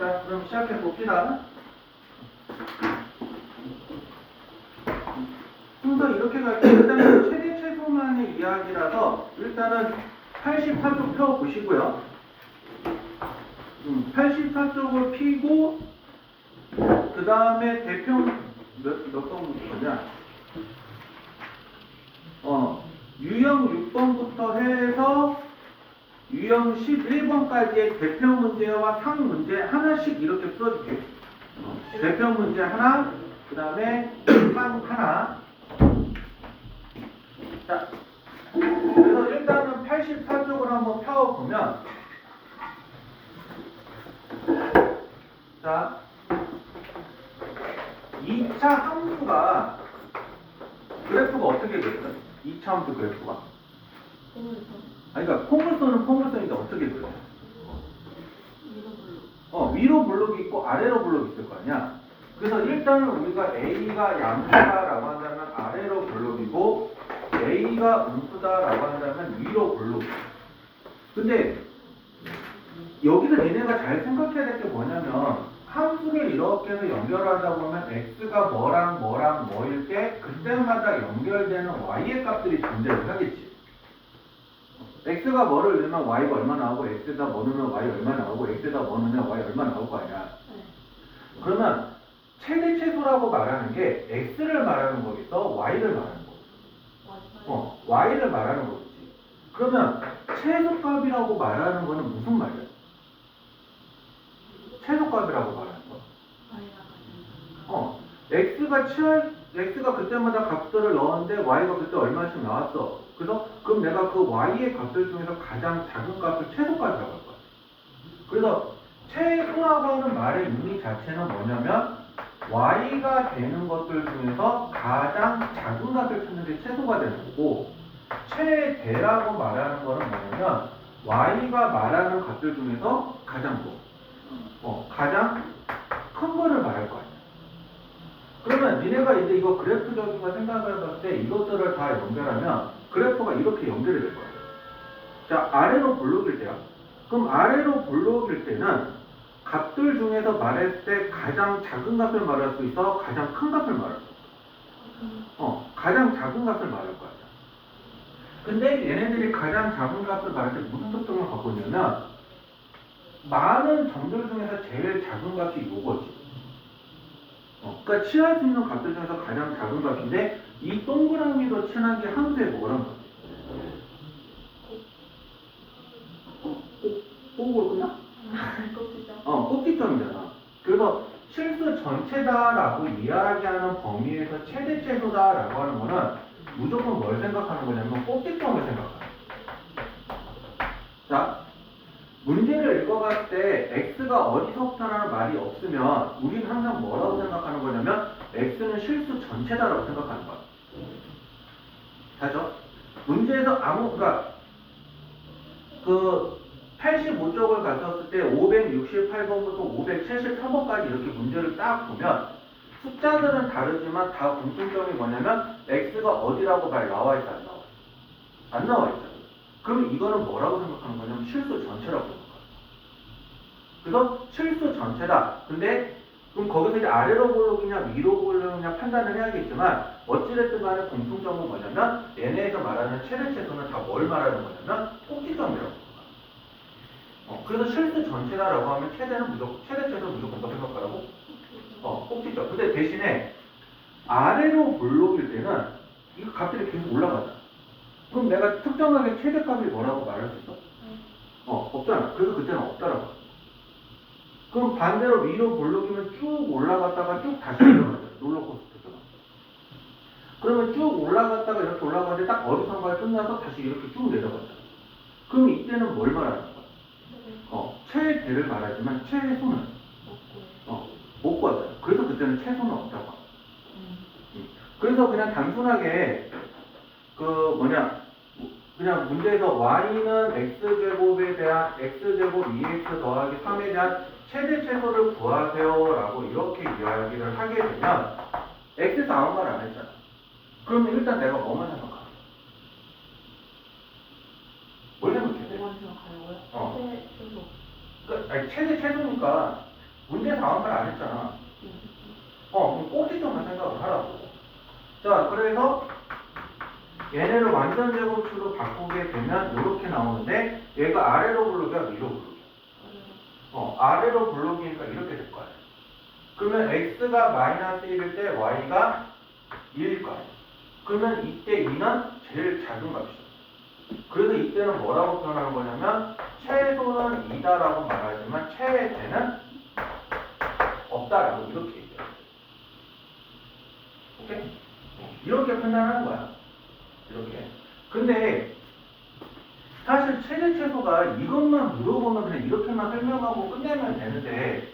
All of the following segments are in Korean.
자, 그럼 시작해 봅시다. 순서 이렇게 갈게요. 일단은 최대 최소만의 이야기라서 일단은 84쪽 펴보시고요. 84쪽을 피고 그 다음에 대표 몇 번부터냐? 유형 6번부터 해서 유형 11번까지의 대표 문제와 상 문제 하나씩 이렇게 풀어줄게요. 대표 문제 하나, 그 다음에 상 하나. 자, 그래서 일단은 84쪽을 한번 펴보면, 자, 2차 함수가 그래프가 어떻게 그려요? 2차 함수 그래프가? 아니, 그러니까 포물선인데 어떻게 그려요? 위로 블록이 있고 아래로 블록이 있을 거 아니야? 그래서 일단은 우리가 A가 양수다라고 한다면 아래로 블록이고 A가 음수다라고 한다면 위로 블록. 근데 여기서 얘네가 잘 생각해야 될 게 뭐냐면 함수를 이렇게 해서 연결하다 보면 x가 뭐랑 뭐일 때 그때마다 연결되는 y의 값들이 존재를 하겠지. x가 뭐를 넣으면 y가 얼마 나오고 x에다 뭐 넣으면 y 얼마 나오고 x에다 뭐 넣으면 y 얼마 나올 거 아니야. 그러면 최대 최소라고 말하는 게 x를 말하는 거겠어? y를 말하는 거. y를 말하는 거겠지. 그러면 최소값이라고 말하는 거는 무슨 말이야? 최소값이라고 말하는 거. x가 그때마다 값들을 넣었는데 y가 그때 얼마씩 나왔어. 그래서 그럼 내가 그 y의 값들 중에서 가장 작은 값을 최소값이라고 할 거야. 그래서 최소라고 하는 말의 의미 자체는 뭐냐면 y가 되는 것들 중에서 가장 작은 값을 찾는 게 최소가 되는 거고, 최대라고 말하는 거는 뭐냐면 y가 말하는 값들 중에서 가장 가장 큰 거를 말할 거 아니야. 그러면 니네가 이제 이거 그래프적인 거 생각을 해봤을 때 이것들을 다 연결하면 그래프가 이렇게 연결이 될 거야. 자, 아래로 블록일 때야. 그럼 아래로 블록일 때는 값들 중에서 말했을 때 가장 작은 값을 말할 수 있어? 가장 큰 값을 말할 수 있어? 가장 작은 값을 말할 거 아니야. 근데 얘네들이 가장 작은 값을 말할 때 무슨 특성을 갖고 있냐면 많은 점들 중에서 제일 작은 값이 이거지. 그러니까 취할 수 있는 값들 중에서 가장 작은 값인데 이 동그라미로 칠한 게 함수의 뭐란 말이야? 꼭으로 끝나? 꼭지점이잖아. 그래서 실수 전체다라고 이야기하는 범위에서 최대 최소다라고 하는 거는 무조건 뭘 생각하는 거냐면 꼭지점을 생각하는 거야. 자, 문제를 읽어봤을 때 x가 어디서부터라는 말이 없으면 우리는 항상 뭐라고 생각하는 거냐면 x는 실수 전체다라고 생각하는 거야. 다죠? 문제에서 그러니까 그 85쪽을 갔었을 때 568번부터 573번까지 이렇게 문제를 딱 보면 숫자들은 다르지만 다 공통점이 뭐냐면 x가 어디라고 말 나와 있어 안 나와? 안 나와 있어. 그럼 이거는 뭐라고 생각하는 거냐면 실수 전체라고 생각해요. 그래서 실수 전체다. 근데 그럼 거기서 이제 아래로 블록이냐 위로 블록이냐 판단을 해야겠지만 어찌됐든 간에 공통점은 뭐냐면 얘네에서 말하는 최대 최소는 다 뭘 말하는 거냐면 꼭지점이라고 생각해요. 그래서 실수 전체다라고 하면 최대 최소는 무조건 뭐 생각하라고? 꼭지점. 근데 대신에 아래로 블록일 때는 이 값들이 계속 올라가잖아. 그럼 내가 특정하게 최대값이 뭐라고 말할 수 있어? 없잖아. 그래서 그때는 없다라고. 그럼 반대로 위로 블록이면 쭉 올라갔다가 쭉 다시 내려가잖아. 롤러코스터처럼. 그러면 쭉 올라갔다가 이렇게 올라가는데 딱 어디선가에 끝나서 다시 이렇게 쭉 내려가잖아. 그럼 이때는 뭘 말하는 거야? 최대를 말하지만 최소는 못 구하잖아. 그래서 그때는 최소는 없다고. 그래서 그냥 단순하게 그냥 문제에서 y는 x제곱에 대한 x제곱 2x 더하기 3에 대한 최대 최소를 구하세요 라고 이렇게 이야기를 하게 되면 x에서 아무 말 안 했잖아. 그러면 일단 내가 뭐만 생각하냐? 뭘 생각해? 뭐만 생각하냐고요? 최대 최소. 최대 최소니까 문제 다음 말 안 했잖아. 그럼 꼭지점만 생각을 하라고. 자, 그래서 얘네를 완전 제곱수로 바꾸게 되면 이렇게 나오는데 얘가 아래로 블록이야, 위로 블록이야? 아래로 블록이니까 이렇게 될 거야. 그러면 x가 마이너스 1일 때 y가 2일 거야. 그러면 이때 2는 제일 작은 값이죠. 그래서 이때는 뭐라고 표현하는 거냐면 최소는 2다라고 말하지만 최대는 없다라고 이렇게 얘기해요. 오케이? 이렇게 판단하는 거야. 이렇게. 근데 사실 최대 최소가 이것만 물어보면 그냥 이렇게만 설명하고 끝내면 되는데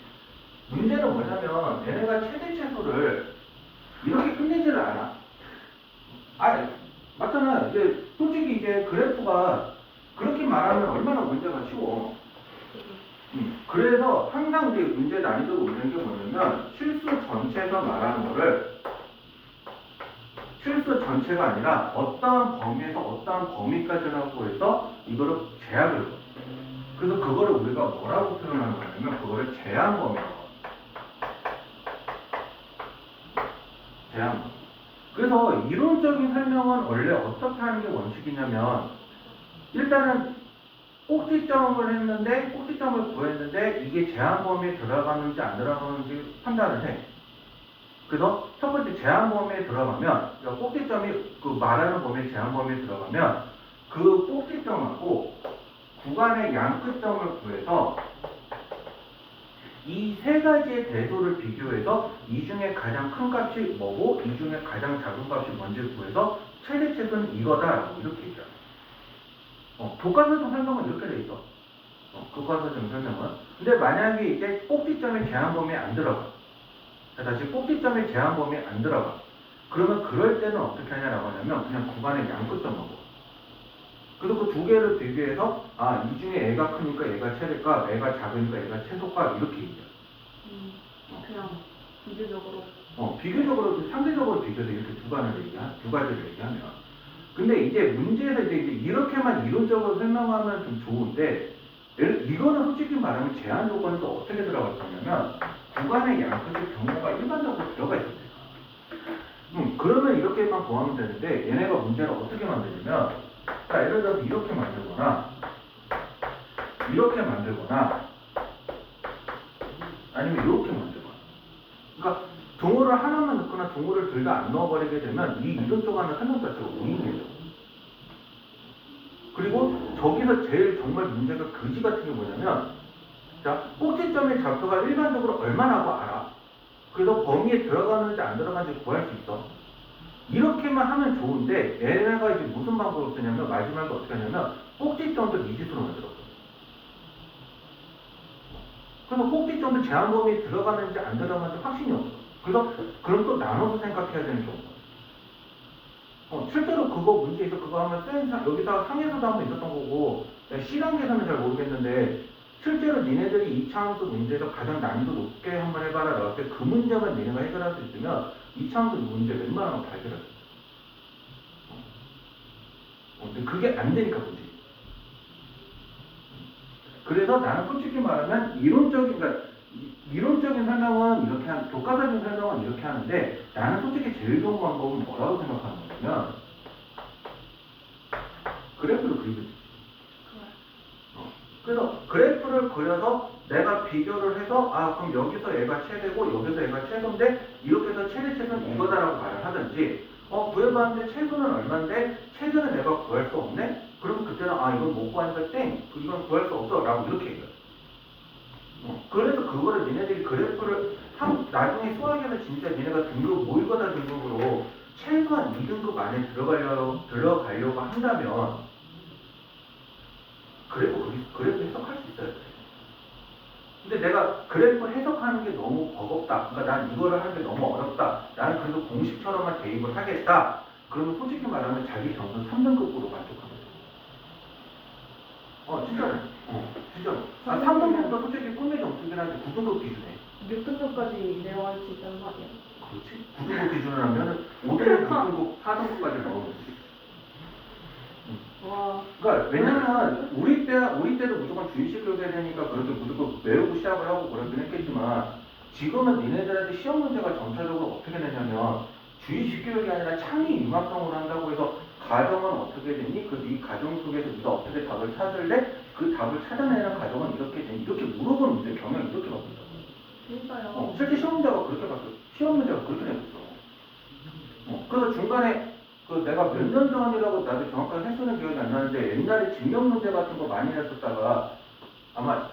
문제는 뭐냐면 얘네가 최대 최소를 이렇게 끝내지를 않아. 아니 맞잖아. 이제 솔직히 이제 그래프가 그렇게 말하면 얼마나 문제가 쉬워. 그래서 항상 이제 문제 난이도가 오는 게 뭐냐면 실수 전체에서 말하는 거를 실수 전체가 아니라 어떠한 범위에서 어떠한 범위까지라고 해서 이거를 제약을 둬. 그래서 그거를 우리가 뭐라고 표현하는 거냐면 그거를 제한 범위라고 합니다. 제한 범위. 그래서 이론적인 설명은 원래 어떻게 하는 게 원칙이냐면 일단은 꼭지점을 했는데 꼭지점을 구했는데 이게 제한 범위에 들어가는지 안 들어가는지 판단을 해. 그래서 첫 번째 제한 범위에 들어가면 그러니까 꼭지점이 그 말하는 범위 제한 범위에 들어가면 그 꼭지점하고 구간의 양끝점을 구해서 이 세 가지의 대소를 비교해서 이 중에 가장 큰 값이 뭐고 이 중에 가장 작은 값이 뭔지를 구해서 최대 최소는 이거다라고 이렇게 얘기해요. 교과서적 설명은 이렇게 돼 있어. 교과서적 설명은. 근데 만약에 이제 꼭지점의 제한 범위에 안 들어가. 다시 꼭지점의 제한 범위에 안 들어가. 그러면 그럴 때는 어떻게 하냐라고 하냐면 그냥 구간의 양끝점하고. 그래서 그 두 개를 비교해서 이 중에 얘가 크니까 얘가 최대값, 얘가 작으니까 얘가 최소값 이렇게 얘기해요. 그냥 비교적으로. 비교적으로 상대적으로 비교해서 이렇게 두 가지를 얘기하면. 근데 이제 문제에서 이제 이렇게만 이론적으로 설명하면 좀 좋은데 이거는 솔직히 말하면 제한 조건에서 어떻게 들어갈 거냐면 구간의 양끝의 경우가 일반적으로 들어가 있어요. 그러면 이렇게만 구하면 되는데 얘네가 문제를 어떻게 만드냐면 자, 예를 들어서 이렇게 만들거나 아니면 이렇게 만들거나 그러니까 동호를 하나만 넣거나 동호를 둘 다 안 넣어버리게 되면 이 이론 쪽 하는 설명 자체가 무의미해져. 그리고 저기서 제일 정말 문제가 그지 같은 게 뭐냐면 자, 꼭지점의 좌표가 일반적으로 얼마나고 알아. 그래서 범위에 들어가는지 안 들어가는지 구할 수 있어. 이렇게만 하면 좋은데 얘네가 이제 무슨 방법을 쓰냐면 마지막에 어떻게 하냐면 꼭지점도 미지수로 만들었거든. 그래서 꼭지점도 제한 범위에 들어가는지 안 들어가는지 확신이 없어. 그래서 그럼 또 나눠서 생각해야 되는 경우가 실제로 그거 문제에서 그거 하면 여기다가 상에서도 한번 있었던 거고 C란 계산은 잘 모르겠는데 실제로 니네들이 이차함수 문제에서 가장 난이도 높게 한번 해봐라 나왔을 때 그 문제만 니네가 해결할 수 있으면 이차함수 문제 웬만하면 다 해결할 수 있어. 근데 그게 안 되니까 문제. 그래서 나는 솔직히 말하면 이론적인 설명은 이렇게 교과서적인 설명은 이렇게 하는데 나는 솔직히 제일 좋은 방법은 뭐라고 생각하는 거냐면 그래프를 그리듯이. 그래서 그래프를 그려서 내가 비교를 해서 그럼 여기서 얘가 최대고 여기서 얘가 최소인데 이렇게 해서 최대는 이거다라고 말을 하든지 구해봤는데 최소는 얼마인데 최대는 내가 구할 수 없네? 그러면 그때는 이건 못 구하니까 땡! 이건 구할 수 없어 라고 이렇게 얘기해요. 그래서 그거를 니네들이 그래프를 나중에 수학에서 진짜 니네가 등급 모의고사 등급으로 최소한 2등급 안에 들어가려고 한다면 그래프 해석할 수 있어야 돼. 근데 내가 그래프 해석하는 게 너무 버겁다. 그러니까 난 이거를 하는 게 너무 어렵다. 나는 그래도 공식처럼만 대입을 하겠다. 그러면 솔직히 말하면 자기 점수 3등급으로 만족하면 돼. 진짜로. 진짜로. 3등급도 솔직히 꿈의 점수긴 한데 9등급 기준에. 6등급까지 내려갈 수 있다는 거 아니야? 그렇지. 9등급 기준을 하면 5등급, 6등급, 4등급까지 나오는 거지. 와. 그러니까 왜냐면 우리 때도 무조건 주의식 교육해야 되니까 그렇게 무조건 외우고 시작을 하고 그러긴 했겠지만 지금은 니네들한테 시험 문제가 전체적으로 어떻게 되냐면 주의식 교육이 아니라 창의 융합형으로 한다고 해서 가정은 어떻게 되니? 그래서 이 가정 속에서 네가 어떻게 답을 찾을래? 그 답을 찾아내는 가정은 이렇게 되니? 이렇게 물어보는 문제 경향이 이렇게 바뀐다고. 진짜요. 실제 시험 문제가 그렇게 바뀌어. 시험 문제가 그렇게 내렸어. 그래서 중간에 그 내가 몇 년 전이라고 나도 정확하게 횟수는 기억이 안 나는데 옛날에 증명 문제 같은 거 많이 냈었다가 아마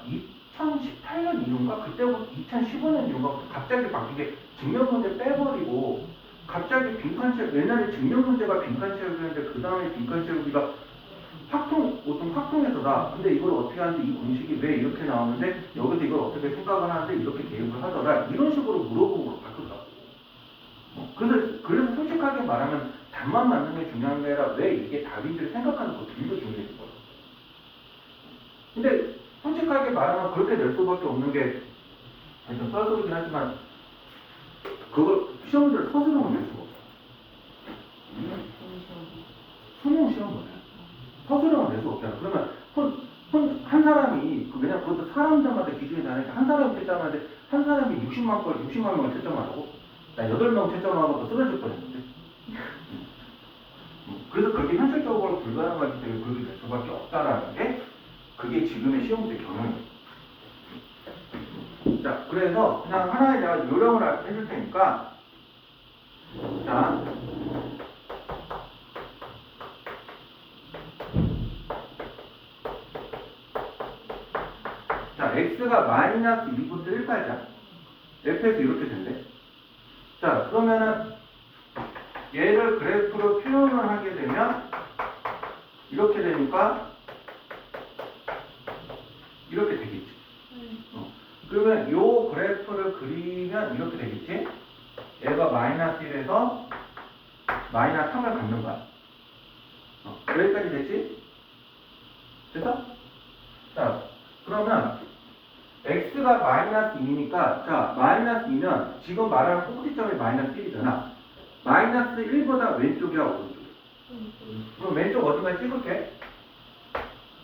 2018년 이후인가? 그때부터 2015년 이후인가? 갑자기 바뀐 게 증명 문제 빼버리고 갑자기 빈칸 채우기 옛날에 증명 문제가 빈칸 채우기였는데 그 다음에 빈칸 채우기가 보통 확통해서다. 근데 이걸 어떻게 하는데 이 공식이 왜 이렇게 나오는데 여기서 이걸 어떻게 생각을 하는데 이렇게 대입을 하더라. 이런 식으로 물어보고 바꾸더라고. 그래서 솔직하게 말하면 답만 맞는 게 중요한 게 아니라 왜 이게 답인지를 생각하는 거 그게 중요해진 거야. 근데 솔직하게 말하면 그렇게 낼 수밖에 없는 게 좀 썰소리긴 하지만 그걸 시험 문제를 서술형을 낼 수가 없어. 수능 시험 문제 서술형을 낼 수가 없잖아. 그러면 한 사람이 왜냐면 그것도 사람들마다 기준이 다르니까 한 사람이 채점하는데 한 사람이 60만 명을 채점하라고? 나 8명 채점하고 쓰러질 뻔했는데. 그래서 그게 현실적으로 불가능하기 때문에 그렇게 될 수밖에 없다라는 게 그게 지금의 시험 문제 경향이에요. 자, 그래서 그냥 하나의 내가 요령을 해줄 테니까 자, x가 마이너스 2부터 1까지야. f에서 이렇게 된대. 자, 그러면은 얘를 그래프로 표현을 하게 되면 이렇게 되니까 이렇게 되겠지. 그러면 요 그래프를 그리면 이렇게 되겠지. 얘가 마이너스 1에서 마이너스 3을 갖는 거야. 여기까지 됐지? 됐어? 자, 그러면 x가 마이너스 2니까 자, 마이너스 2면 지금 말하는 꼭지점이 마이너스 1이잖아. 마이너스 1보다 왼쪽이야, 오른쪽이야? 그럼 왼쪽 어디까지 찍을게?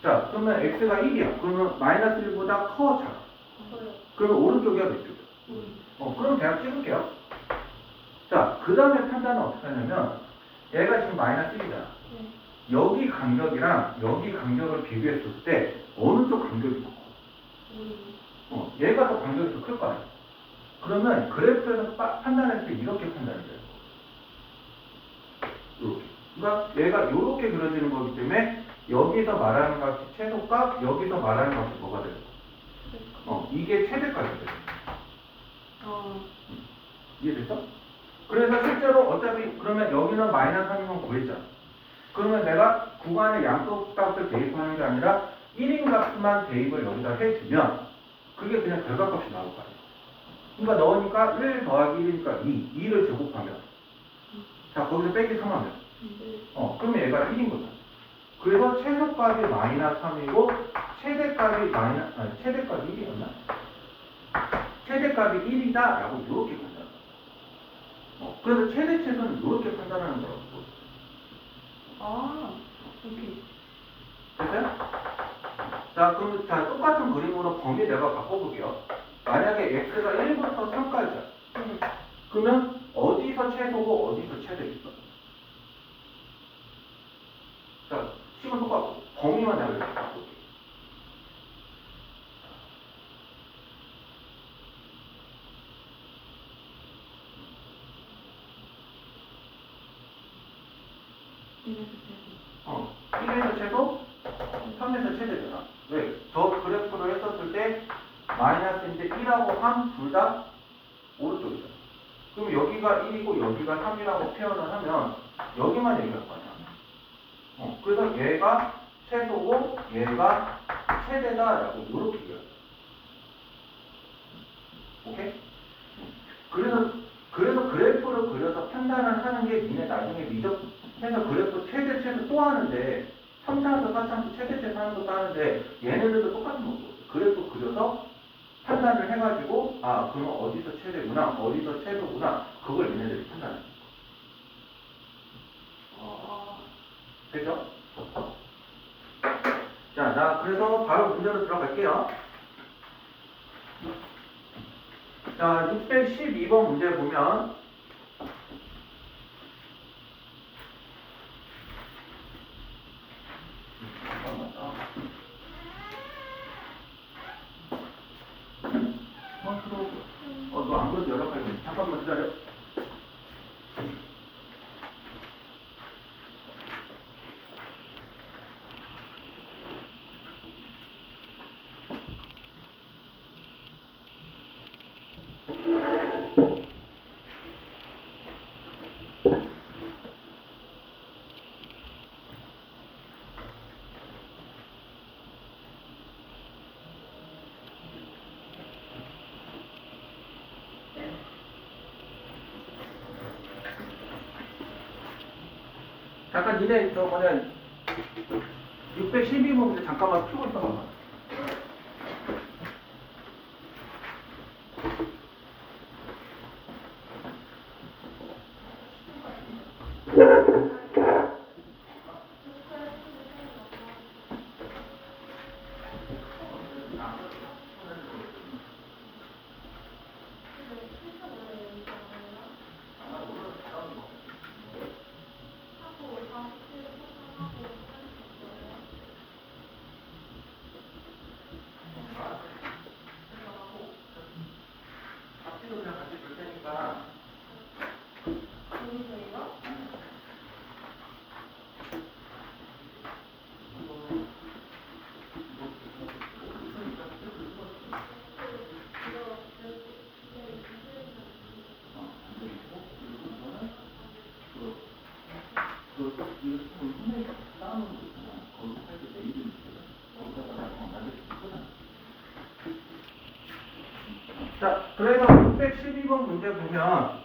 자, 그러면 x가 1이야. 그러면 마이너스 1보다 커, 작아? 그러면 오른쪽이야, 왼쪽이야? 그럼 대략 찍을게요. 자, 그 다음에 판단은 어떻게 하냐면 얘가 지금 마이너스 1이잖아. 여기 간격이랑 여기 간격을 비교했을 때 어느 쪽 간격이 더 커? 얘가 더 간격이 더 클 거 아니야. 그러면 그래프에서 판단할 때 이렇게 판단이 돼요. 이렇게. 그러니까 얘가 이렇게 그려지는 거기 때문에 여기서 말하는 값이 최소값, 여기서 말하는 값이 뭐가 돼요? 이게 최대값이 돼요. 이해됐어? 그래서 실제로 어차피 그러면 여기는 마이너스 3이면 구했잖아. 그러면 내가 구간의 양쪽값을 대입하는 게 아니라 1인 값만 대입을 여기다 해주면 그게 그냥 결과값이 나올 거 아니야. 그러니까 넣으니까 1 더하기 1이니까 2를 제곱하면 자 거기서 빼기 3하면 그러면 얘가 1인 거잖아. 그래서 최소값이 마이너스 3이고 최대값이 최대값이 1이었나? 최대값이 1이다 라고 이렇게 판단. 그래서 최대 최소는 이렇게 판단하는 거라고. 이렇게. 됐어요? 자, 그럼 똑같은 그림으로 범위 내가 바꿔볼게요. 만약에 x가 1부터 3까지야. 그러면 어디서 최소고 어디서 최대겠어? 자, 식은 똑같고 범위만 내가 이렇게 바꿀게. 어. 1에서 최소, 3에서 최대잖아. 왜? 저 그래프를 했었을 때 마이너스인데 1하고 3 둘 다 오른쪽이잖아. 그럼 여기가 1이고 여기가 3이라고 표현을 하면 여기만 얘기할 거 아니야. 그래서 얘가 최소고 얘가 최대다라고 이렇게 얘기해요. 오케이? 그래서 그래프를 그려서 판단을 하는 게 니네 나중에 미적해서 그래프 최대 또 하는데 3차함수, 4차함수, 최대 최소 하는 것도 하는데 얘네들도 똑같은 거고 그래프 그려서 판단을 해가지고 그러면 어디서 최대구나 어디서 최소구나 그걸 얘네들이 판단해. 됐죠? 자, 나 그래서 바로 문제로 들어갈게요. 자, 612번 문제 보면 너 안 그래도 연락할게. 잠깐만 기다려. 잠깐 니네 저 뭐냐 612번 문제 잠깐만 풀고 있어 봐봐. 그냥 같이 줄 테니까. 자, 그래서 612번 문제 보면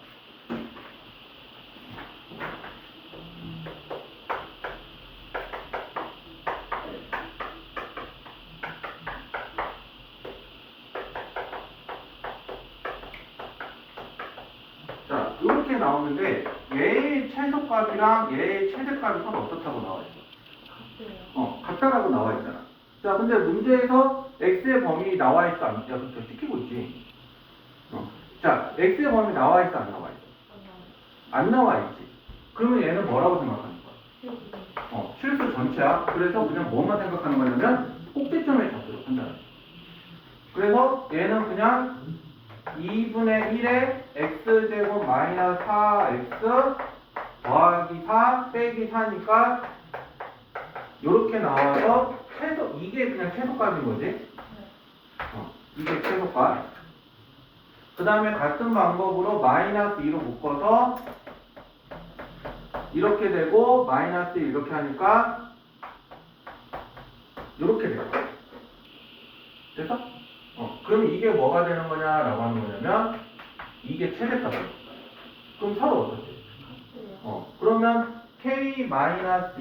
자, 이렇게 나오는데 얘의 최소값이랑 얘의 최대값이 서로 어떻다고 나와 있어? 같다라고 나와 있잖아. 자, 근데 문제에서 x의 범위 나와 있어? 안, 야, 저 시키고 있지. 자, x의 범위 나와 있어? 안 나와 있어? 안 나와 있지. 그러면 얘는 뭐라고 생각하는 거야? 실수 전체야. 그래서 그냥 뭐만 생각하는 거냐면 꼭지점의 좌표로 판단해. 그래서 얘는 그냥 2분의 1에 x제곱 마이너스 4x 더하기 4 빼기 4니까 이렇게 나와서 최소, 이게 그냥 최소값인 거지. 이게 최소값. 그 다음에 같은 방법으로 마이너스 2로 묶어서 이렇게 되고 마이너스 1 이렇게 하니까 이렇게 돼요. 됐어? 그럼 이게 뭐가 되는 거냐라고 하는 거냐면 이게 최대값이에요. 그럼 서로 어떻게? 그러면 k-2는 마이너스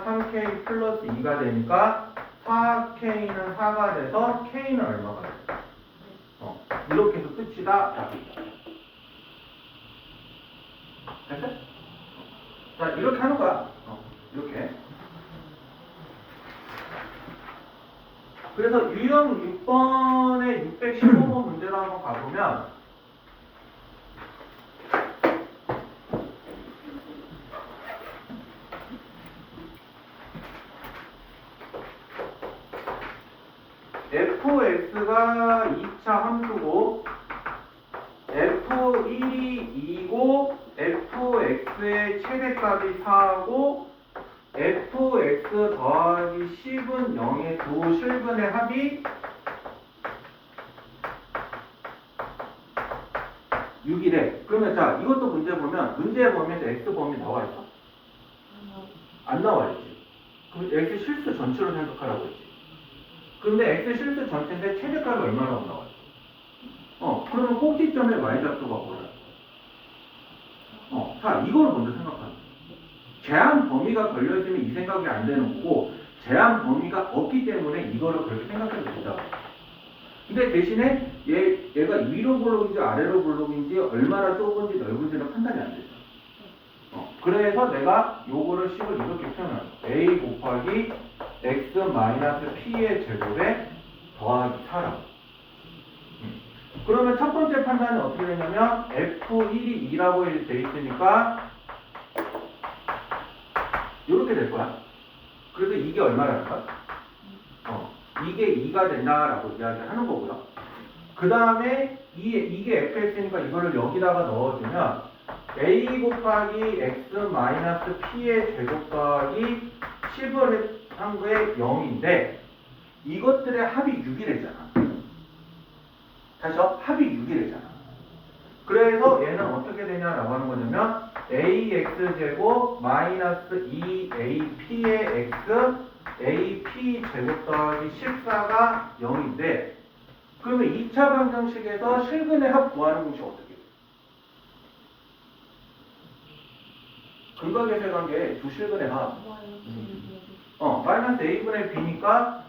3k 플러스 2가 되니까 4k는 4가 돼서 k는 얼마가 될까? 이렇게 해서 끝이다. 됐어? 자, 이렇게 하는 거야. 이렇게. 그래서 유형 6번의 615번 문제로 한번 가보면 fx가 2차 함수고 f1이 2고 fx의 최대값이 4고 fx 더하기 10은 0의 두 실근의 합이 6이래. 그러면 자, 이것도 문제 보면 문제 범위에서 x 범위 나와 있어? 안 나와 있지. 그럼 x 실수 전체로 생각하라고 했지. 근데 x 실수 전체인데 최대값이 얼마라고 나와 있어? 그러면 꼭지점의 y좌표가 뭐야? 자, 이걸 먼저 생각하는 거야. 제한 범위가 걸려있으면 이 생각이 안 되는 거고 제한 범위가 없기 때문에 이거를 그렇게 생각해도 된다. 근데 대신에 얘가 위로 블록인지 아래로 블록인지 얼마나 좁은지 넓은지는 판단이 안 되죠. 그래서 내가 요거를 식을 이렇게 표현해요. a 곱하기 x 마이너스 p의 제곱에 더하기 4라고. 그러면 첫 번째 판단은 어떻게 되냐면 F1이 2라고 돼 있으니까 이렇게 될 거야. 그래서 이게 얼마라는 거야? 이게 2가 된다라고 이야기하는 거고요. 그 다음에 이게 fx니까 이거를 여기다가 넣어주면 a 곱하기 x 마이너스 p의 제곱 더하기 10을 한 거에 0인데 이것들의 합이 6이래잖아. 다시요. 합이 6이래잖아. 그래서 얘는 어떻게 되냐라고 하는 거냐면 ax제곱 마이너스 2ap의 x ap 제곱 더하기 14가 0인데 그러면 2차 방정식에서 실근의 합 구하는 공식 어떻게 해요? 근각의 세관계의 두 실근의 합 마이너스 a분의 b니까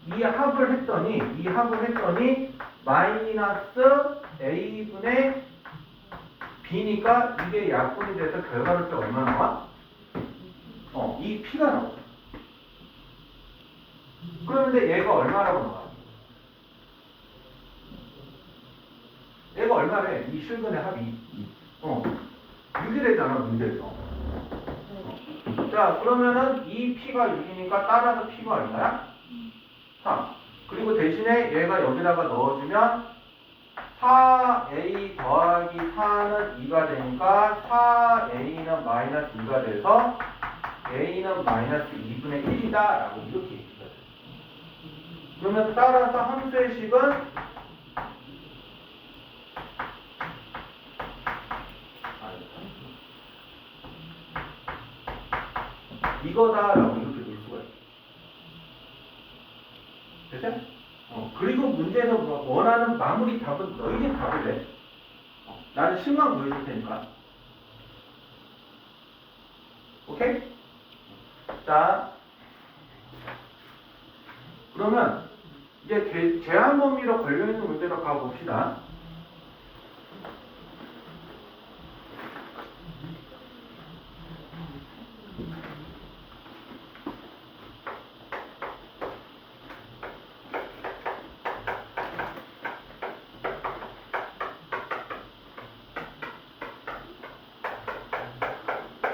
이 합을 했더니 마이너스 a분의 b니까 이게 약분이 돼서 결과로 얼마 나와? 이 p가 나와. 그런데 얘가 얼마라고 나와? 얘가 얼마래? 이 실근의 합이 6이래잖아 문제에서. 자 그러면은 이 p가 6이니까 따라서 p가 얼마야? 3. 그리고 대신에 얘가 여기다가 넣어주면 4a 더하기 4는 2가 되니까 4a는 마이너스 2가 돼서 a는 마이너스 2분의 1이다 라고 이렇게 얘기해요. 그러면 따라서 함수의 식은 이거다라고 이렇게 놓을 수가 있어요. 됐죠? 그리고 문제에서 원하는 마무리 답은 너희들 답을 내. 나는 식만 보여줄 테니까. 오케이? 자, 그러면 이제 제한 범위로 걸려있는 문제로 가봅시다.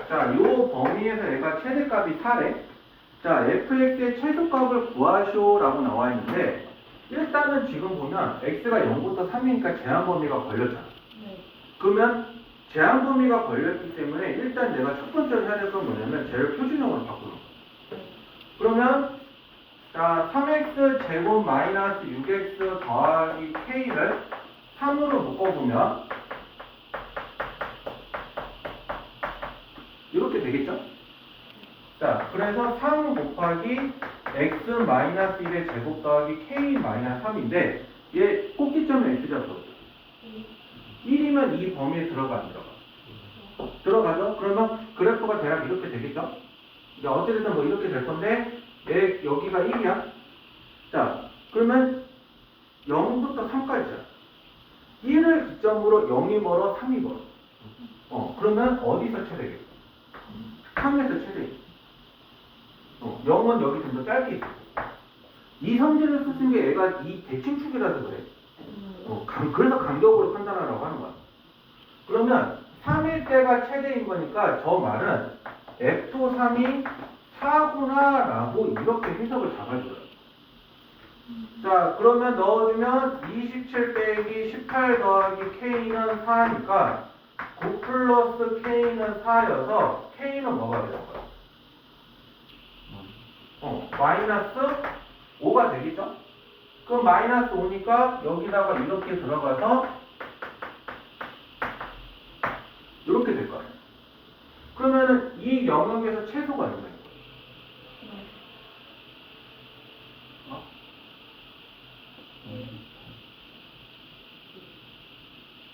자, 요 범위에서 얘가 최대값이 4래. 자, fx의 최소값을 구하시오라고 나와 있는데 일단은 지금 보면 x가 0부터 3이니까 제한 범위가 걸렸잖아. 그러면 제한 범위가 걸렸기 때문에 일단 내가 첫 번째로 해야 될 건 뭐냐면 쟤를 표준형으로 바꾸는 거야. 그러면 자, 3x 제곱 마이너스 6x 더하기 k를 3으로 묶어보면 이렇게 되겠죠? 자, 그래서 3 곱하기 x 마이너스 1의 제곱 더하기 k 마이너스 3인데 얘 꼭지점에 x 잡죠? 1이면 이 범위에 들어가 안 들어가? 들어가죠? 그러면 그래프가 대략 이렇게 되겠죠? 어찌됐든 뭐 이렇게 될 건데 얘 여기가 1이야. 자, 그러면 0부터 3까지야. 1을 기점으로 0이 멀어, 3이 멀어. 그러면 어디서 최대겠어? 3에서 최대. 0은 여기 좀 더 짧게 있어. 이 성질을 쓰신 게 얘가 이 대칭축이라서 그래. 그래서 간격으로 판단하라고 하는 거야. 그러면 3일 때가 최대인 거니까 저 말은 F3이 4구나 라고 이렇게 해석을 잡아줘요. 자, 그러면 넣어주면 27 빼기 18 더하기 K는 4니까 9 플러스 K는 4여서 K는 뭐가 되는 거야? 마이너스 5가 되겠죠? 그럼 마이너스 5니까 여기다가 이렇게 들어가서 이렇게 될 거예요. 그러면은 이 영역에서 최소가 얼마예요?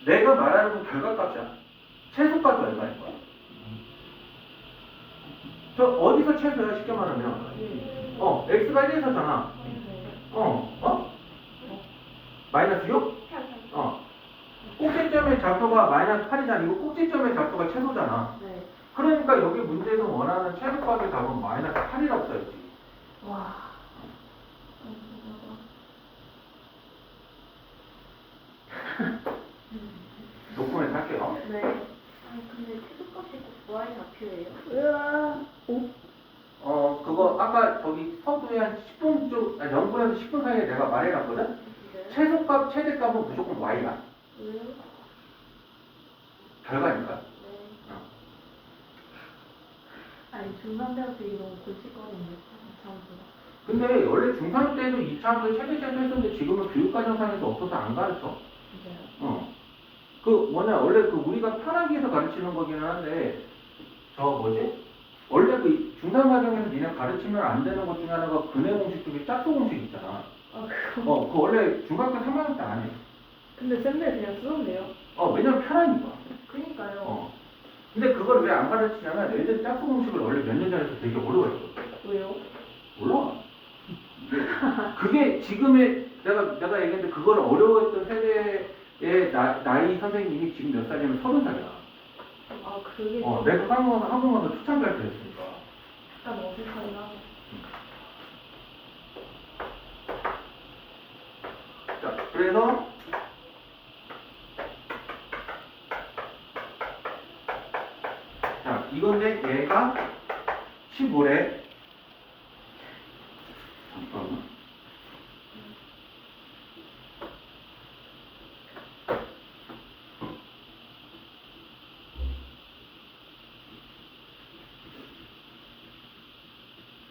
내가 말하는 건 결과값이야. 최소값이 얼마인 거야? 저 어디서 최소야? 쉽게 말하면 x가 1에서잖아. 마이너스 6? 꼭지점의 좌표가 마이너스 8이잖아. 이거 꼭지점의 좌표가 최소잖아. 그러니까 여기 문제에서 원하는 최소값의 답은 마이너스 8이라고 써있지. 와. 녹음해서 할게요. 네. 아니 근데 최소값이 꼭 y 좌표예요? 으아. 오. 그거 아까 저기 서두에 한 10분 0분에서 10분 사이에 내가 말해놨거든? 네. 최소값, 최대값은 무조건 y야. 왜요? 결과니까. 네. 아니 중간대학교 이런 거 골칫거리인데 참고로. 근데 원래 중3 때도 2차함수 최대 최소 했었는데 지금은 교육과정상에서 없어서 안 가르쳐. 진짜요? 원래 우리가 편하기 위해서 가르치는 거기는 한데, 원래 그 중3 과정에서 니네 가르치면 안 되는 것 중에 하나가 근해 공식 중에 짝수 공식 있잖아. 아 그거. 그거 원래 중학교 3학년 때 안 해. 근데 쌤들 그냥 쓰던데요? 왜냐면 편하니까. 그니까요. 근데 그걸 왜 안 가르치냐면 애들이 짝수 공식을 원래 몇 년 전에서 되게 어려워했어. 왜요? 몰라. 그게 지금의 내가 얘기했는데 그걸 어려워했던 세대의 나이 선생님이 지금 몇 살이면 30살이야. 아 그게 내가 한국어도 초창기 할 때 했으니까. 약간 어색하긴 하죠. 자, 그래서 자, 이건데 얘가 15래. 잠깐만.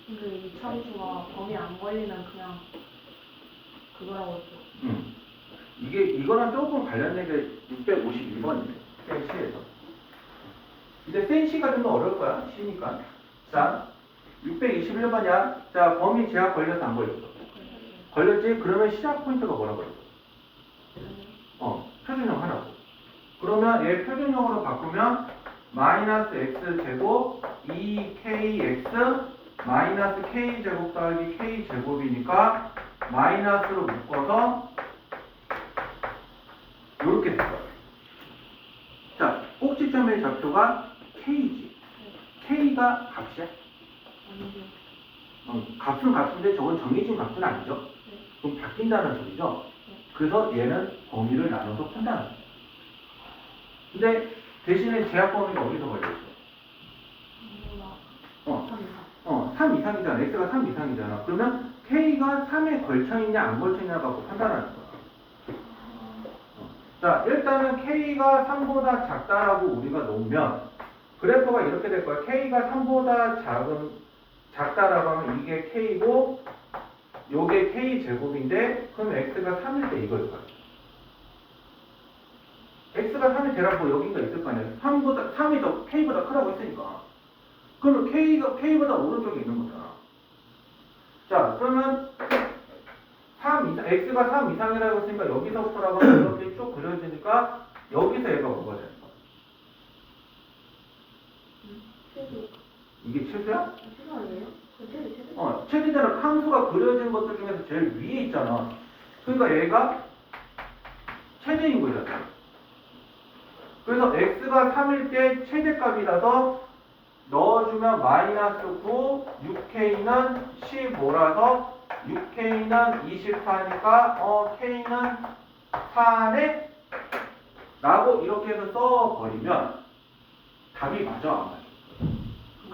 근데 이 참수가 범위 안 걸리면 그냥 그거라고 했죠. 이거랑 조금 관련된 게 651번인데, 센시에서. 근데 센시가 좀 더 어려울 거야, 시니까. 자, 621번이야. 자, 범위 제약 걸렸어, 안 걸렸어? 걸렸지? 그러면 시작 포인트가 뭐라고 했어? 표준형 하라고. 그러면 얘 표준형으로 바꾸면 마이너스 x제곱 2kx 마이너스 k제곱 더하기 k제곱이니까 마이너스로 묶어서 이렇게 될 거야. 자, 꼭지점의 좌표가 k지. k가 값이야? 아니죠. 값은 값인데 저건 정해진 값은 아니죠? 네. 그럼 바뀐다는 소리죠? 네. 그래서 얘는 범위를 나눠서 푼다는 거예요. 근데 대신에 제약 범위가 어디서 걸려있어? 몰라. 3 이상이잖아. x가 3 이상이잖아. 그러면 k가 3에 걸쳐있냐 안 걸쳐있냐 갖고 판단하는 거야. 자, 일단은 k가 3보다 작다라고 우리가 놓으면 그래프가 이렇게 될 거야. k가 3보다 작다라고 하면 이게 k고 요게 k제곱인데 그럼 x가 3일 때 이거일 거야. x가 3이 되라고 여기가 있을 거 아니야. 3이 더 k보다 크다고 했으니까. 그러면 k보다 오른쪽에 있는 거잖아. 자, 그러면 x가 3 이상이라고 했으니까 여기서부터라고 하면 이렇게 쭉 그려지니까 여기서 얘가 뭐가 되는 거야? 최소. 이게 최소야? 최소 아니에요? 최소. 최대대로 함수가 그려진 것들 중에서 제일 위에 있잖아. 그러니까 얘가 최대인 거잖아. 그래서 x가 3일 때 최대값이라서 넣어주면 마이너스 9, 6k는 15라서 6k는 24니까 k는 4네? 라고 이렇게 해서 써버리면 답이 맞아 안 맞아?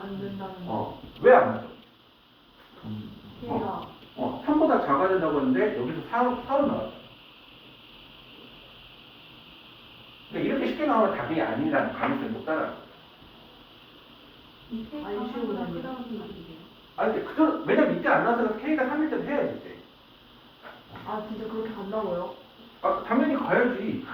안 된다는 거. 왜 안 맞아? 얘가 3보다 작아진다고 했는데 여기서 4로 나왔어. 그러니까 이렇게 쉽게 나오면 답이 아니라는 가능성이 높다라는 거야. 안 쉬운 거 아니에요? 근데 왜냐면 이때 안 나와서 K가 3일 때도 해야지 이때. 아 진짜 그렇게 간다고요? 당연히 가야지.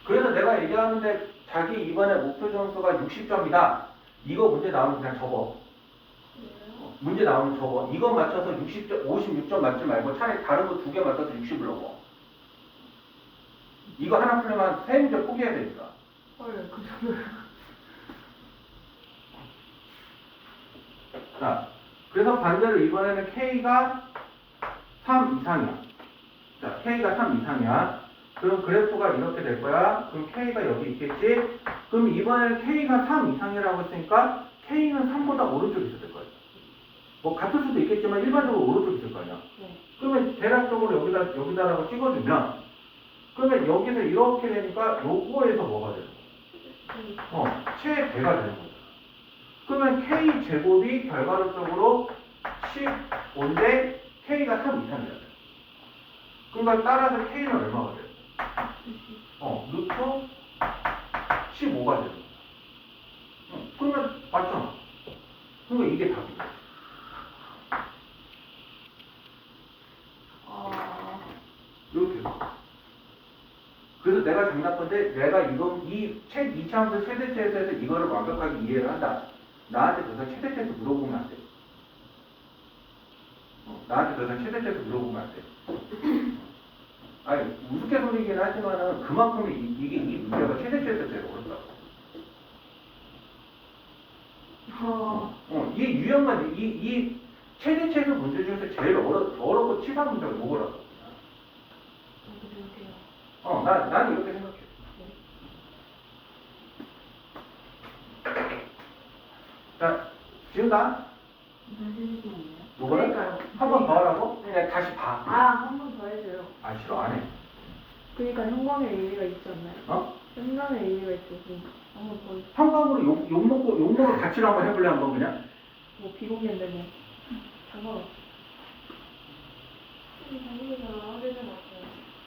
그래서 내가 얘기하는데 자기 이번에 목표 점수가 60점이다. 이거 문제 나오면 그냥 적어. 문제 나오면 적어. 이거 맞춰서 56점 맞지 말고 차라리 다른 거 2개 맞춰서 60을 넣어. 이거 하나 풀려면 3문제 포기해야 되니까. 헐, 그 정도로. 자, 그래서 반대로 이번에는 K가 3 이상이야. 자, K가 3 이상이야. 그럼 그래프가 이렇게 될 거야. 그럼 K가 여기 있겠지? 그럼 이번에는 K가 3 이상이라고 했으니까 K는 3보다 오른쪽에 있을 거야. 뭐 같을 수도 있겠지만 일반적으로 오른쪽에 있을 거 아니야. 네. 그러면 대략적으로 여기다라고 찍어주면 그러면 여기서 이렇게 되니까 요거에서 뭐가 되는 거야? 최대가 되는 거야. 그러면 K 제곱이 결과적으로 15인데 K가 3 이상이야. 그러니까 따라서 K는 얼마가 돼요? 루트 15가 되는 거야. 그러면 맞잖아. 그러니까 이게 답이야. 이렇게. 그래서 내가 정답건데 내가 이 이차함수 최대치에서 이거를 완벽하게 이해를 한다. 나한테 더 이상 최대치에서 물어보면 안 돼. 나한테 더 이상 최대치에서 물어보면 안 돼. 아니 우습게소리긴 하지만은 그만큼 이게 이 문제가 최대치에서 제일 어렵다고. 이 유형만 이 최대치에서 문제 중에서 제일 어렵고 치사 문제가 뭐라고? 난 이렇게 생각해. 자, 지은다? 뭐거든? 그러니까요. 한 번 더 하라고? 네. 그냥 다시 봐. 한 번 더 해줘요. 아, 싫어, 안 해. 그러니까 형광의 의미가 있지 않나요? 형광의 의미가 있죠. 한번 더. 형광으로 욕먹고 같이 한번 해볼래, 한번 그냥? 뭐 비공개인데 뭐 상관없어.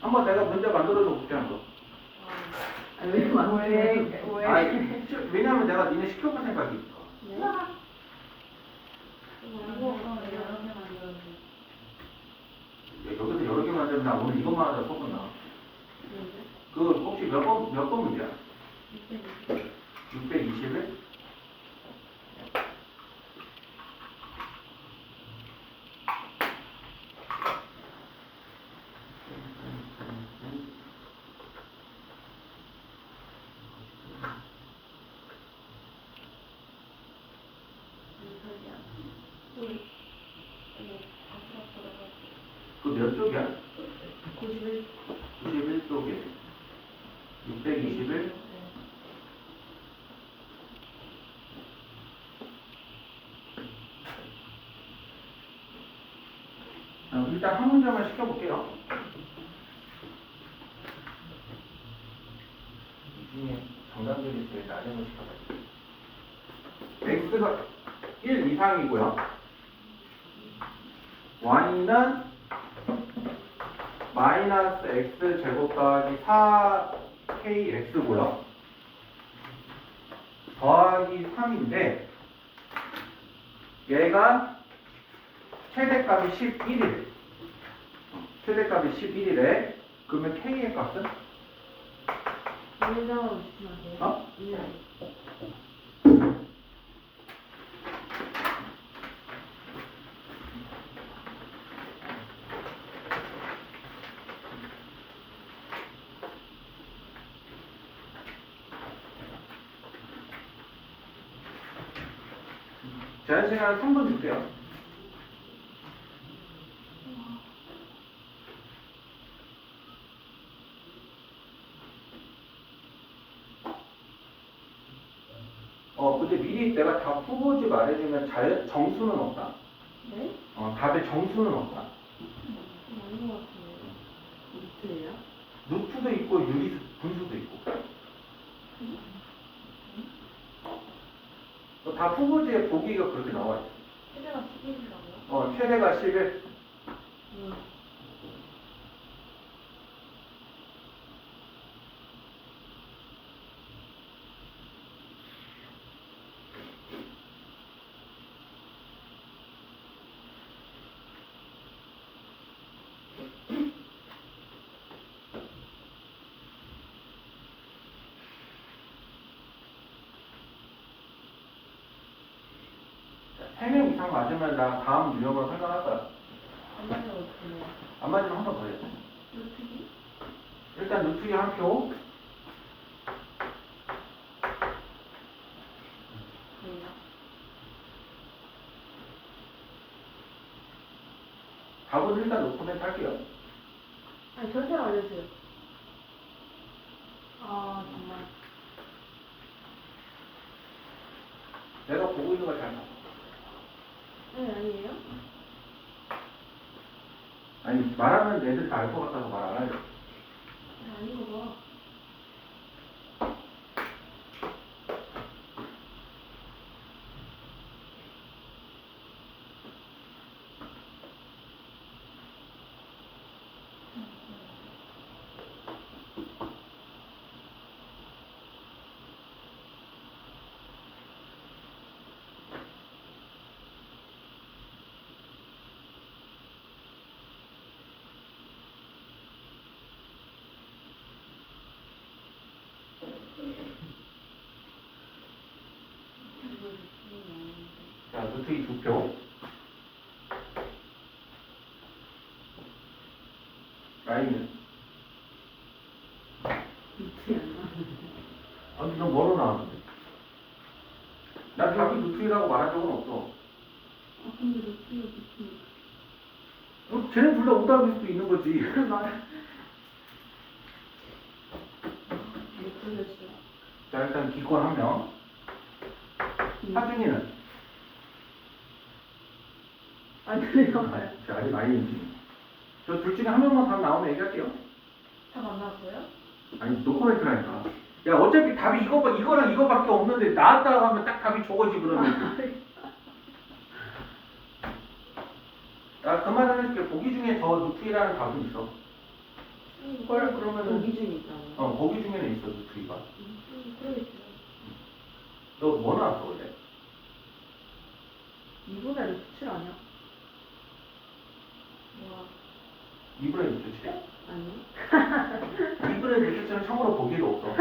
한번 내가 문제 만들어줘 볼게, 한번. 왜? 아니, 왜냐면 내가 니네 시켜볼 생각이 있어. 네? 여기서 여러 개 만들면 나 오늘 이것만 하자 속었나? 그 혹시 몇 번 문제야? 621? 그 몇 쪽이야? 91쪽에 621? 일단 한 문제만 시켜볼게요. 이 중에 정답들이 제일 낮은 거 시켜봐요. x가 1 이상이고요. y는 마이너스 x 제곱 더하기 4kx고요. 더하기 3인데 얘가 최대값이 11이래. 최대값이 11이래. 그러면 k의 값은? 인정으로 주시면 안 돼요? 제한 시간 3분 줄게요. 근데 미리 내가 다 풀어보지 말해주면 정수는 없다. 네? 답에 정수는 없다. 아닌 것 같은데요. 루트예요? 루트도 있고 분수도 있고. 다 풀어보지에 보기가 그렇게 나와 있어. 최대가 11이라고요? 최대가 11. 자, 3명 이상 맞으면 나 다음 유형으로 설명할 거야. 안 맞으면 어떻게 해요? 안 맞으면 한 번 더 해야 돼. 루트기? 일단 루트기 한 표. 답은 일단 노코멘트 할게요. 아니 전체로 알려주세요. 아 정말. 내가 보고 있는 걸 잘 봐. 네 아니에요? 아니 말하면 애들 다 알 것 같아서 말 안 하려. 네, 아닌 거 봐. 자, 루트 2 2표. 라인은? 아니, 너 뭐로 나왔는데? 나 자기 루트 2라고 말한 적은 없어. 아 근데 루트. 쟤네 둘 다 오답일 수도 있는 거지. 말. 못 들렸어요. 자, 일단 기권 한 명. 하준이는? 안 들려요. 자, 아직 아이인지. 저 둘 중에 한 명만 답 나오면 얘기할게요. 다 만났어요? 아니, 노코멘트라니까. 야, 어차피 답이 이거랑 이거밖에 없는데 나왔다고 하면 딱 답이 저거지, 그러면. 나 그만을 해줄게. 보기 중에 저 루트이라는 답은 있어. 그걸 그러면 기준이 있잖아요. 거기 중에는 있어, 루트이가. 그러겠죠. 너 뭐 나왔어, 원래? 2분의 루트 7 아니야? 와 2분의 루트 7? 아니. 2분의 루트 7은 참고로 보기도 없어.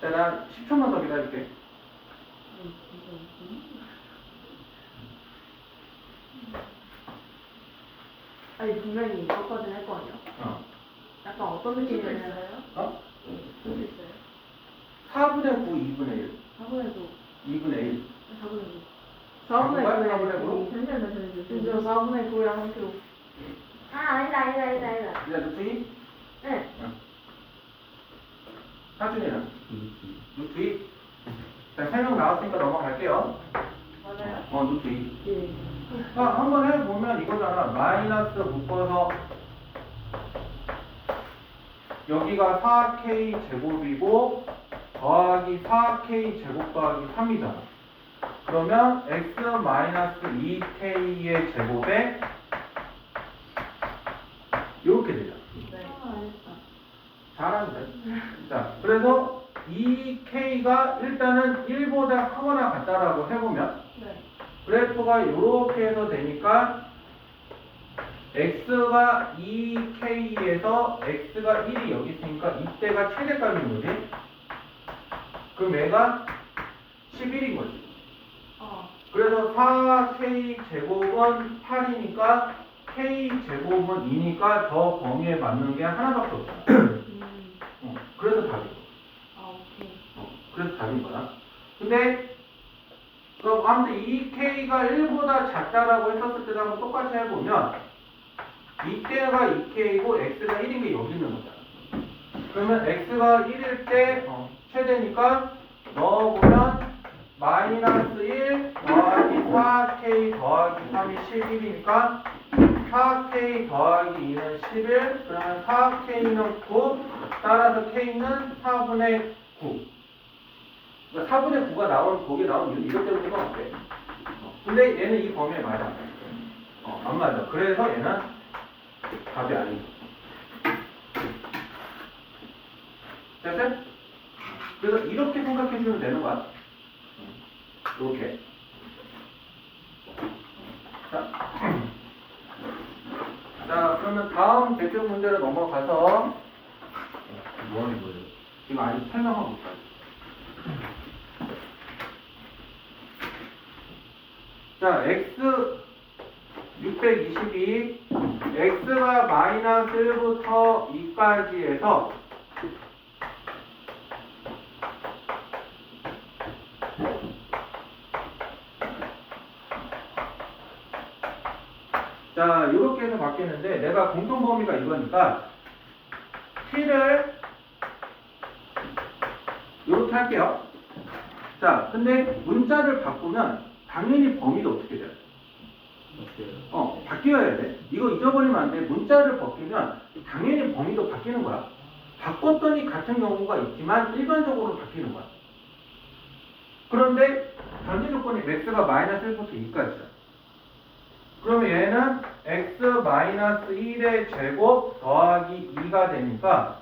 자, 나 10초만 더 기다릴게. 아니 분명히 이것까지는 할 거 아니야? 약간 어떤 느낌이냐면 어? 볼수 있어요. 4분의 9, 2분의 1. 4분의 2분의 1. 4분의 9. 바꿀까요? 4분의 4분의 9? 9. 잠시만요. 4분의 9랑 함께. 아, 아니다. 이제 루트 2? 네. 하준이는? 루트 2? 자, 3명 나왔으니까 넘어갈게요. 맞아요. 루트 2. 예. 자, 한번 해보면 이거잖아. 마이너스 묶어서 여기가 4k 제곱이고 더하기 4k 제곱 더하기 3이잖아. 그러면 x 마이너스 2k의 제곱에 이렇게 되잖아. 네. 아 알겠다. 잘하는데. 자, 그래서 2k가 일단은 1보다 크거나 같다라고 해보면 네. 그래프가 이렇게 해서 되니까 x가 2k에서 x가 1이 여기 있으니까 이때가 최대값인 거지. 그럼 얘가 11인 거지. 그래서 4k 제곱은 8이니까 k 제곱은 2니까 저 범위에 맞는 게 하나밖에 없잖아. 그래서 답인 거야. 아 오케이. 그래서 답인 거야. 근데 그럼 아무튼 2k가 1보다 작다라고 했었을 때도 한번 똑같이 해보면 이때가 2k이고 x가 1인 게 여기 있는 거잖아. 그러면 x가 1일 때 최대니까 넣어보면 마이너스 1 더하기 4k 더하기 3이 11이니까 4k 더하기 2는 11. 그러면 4k는 9. 따라서 k는 4분의 9. 그러니까 4분의 9가 나온, 거기에 나온 이유는 이것 때문인 것 같아. 근데 얘는 이 범위에 맞아. 안 맞아. 그래서 얘는 답이 아닌 거야. 됐어요? 그래서 이렇게 생각해주면 되는 거야. 이렇게. 자, 그러면 다음 대표 문제로 넘어가서 뭐 하는 거예요? 지금 아직 설명하고 있어요. 자, x 622 x가 마이너스 1부터 2까지 해서 자, 이렇게 해서 바뀌는데 내가 공통 범위가 이거니까 t를 이렇게 할게요. 자, 근데 문자를 바꾸면 당연히 범위도 어떻게 돼요? 바뀌어야 돼. 이거 잊어버리면 안 돼. 문자를 바뀌면 당연히 범위도 바뀌는 거야. 바꿨더니 같은 경우가 있지만 일반적으로 바뀌는 거야. 그런데 전제 조건이 x가 마이너스 1부터 2까지야. 그러면 얘는 x 마이너스 1의 제곱 더하기 2가 되니까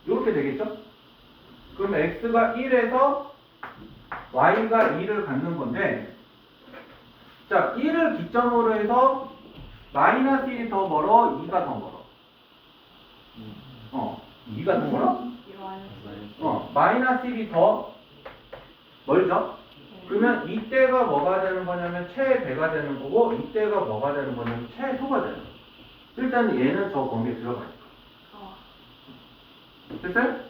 이렇게 되겠죠? 그러면 x가 1에서 y가 2를 갖는 건데, 자, 1을 기점으로 해서 마이너스 1이 더 멀어, 2가 더 멀어. 2가 더 멀어? 마이너스 1이 더 멀죠? 그러면 이때가 뭐가 되는 거냐면 최대가 되는 거고, 이때가 뭐가 되는 거냐면 최소가 되는 거예요. 일단 얘는 저 범위에 들어가니까. 됐어요?